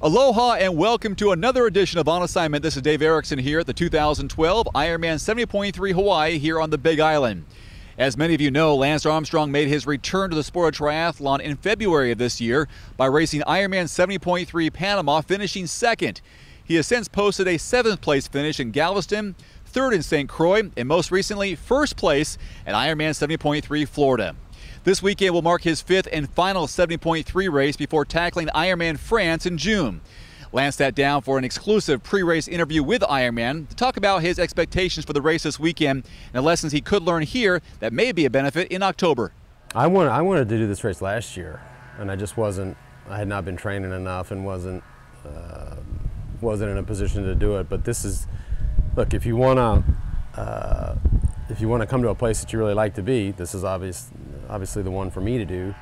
Aloha and welcome to another edition of On Assignment. This is Dave Erickson here at the 2012 Ironman 70.3 Hawaii here on the Big Island. As many of you know, Lance Armstrong made his return to the sport of triathlon in February of this year by racing Ironman 70.3 Panama, finishing second. He has since posted a 7th place finish in Galveston, 3rd in St. Croix, and most recently 1st place at Ironman 70.3 Florida. This weekend will mark his 5th and final 70.3 race before tackling Ironman France in June. Lance sat down for an exclusive pre-race interview with Ironman to talk about his expectations for the race this weekend and the lessons he could learn here that may be a benefit in October. I wanted to do this race last year, and I had not been training enough and wasn't in a position to do it. But this is, look, if you want to come to a place that you really like to be, this is obviously the one for me to do.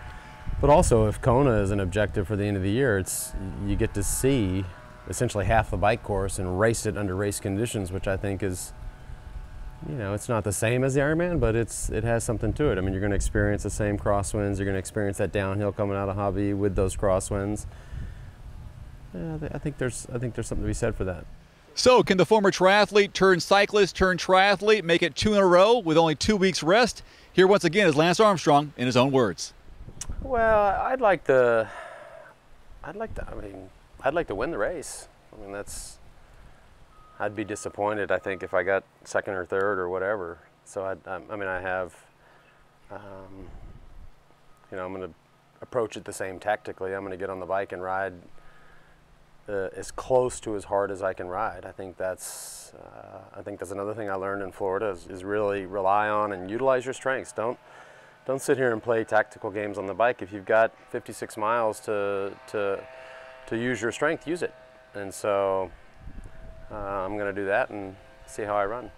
But also, if Kona is an objective for the end of the year, you get to see essentially half the bike course and race it under race conditions, which I think is, it's not the same as the Ironman, but it has something to it. I mean, you're going to experience the same crosswinds. You're going to experience that downhill coming out of Hobby with those crosswinds. Yeah, I think there's something to be said for that. So, can the former triathlete turned cyclist turned triathlete make it 2 in a row with only 2 weeks rest? Here once again is Lance Armstrong in his own words. Well, I'd like to win the race. I mean, I'd be disappointed, I think, if I got 2nd or 3rd or whatever. So I'm going to approach it the same tactically. I'm going to get on the bike and ride as close to as hard as I can ride. I think that's another thing I learned in Florida is really rely on and utilize your strengths. Don't sit here and play tactical games on the bike. If you've got 56 miles to use your strength, use it. And so I'm going to do that and see how I run.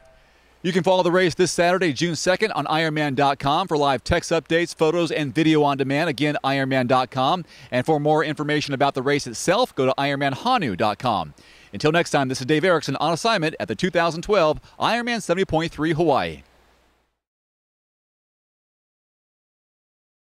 You can follow the race this Saturday, June 2nd on Ironman.com for live text updates, photos, and video on demand. Again, Ironman.com. And for more information about the race itself, go to IronmanHanu.com. Until next time, this is Dave Erickson on assignment at the 2012 Ironman 70.3 Hawaii.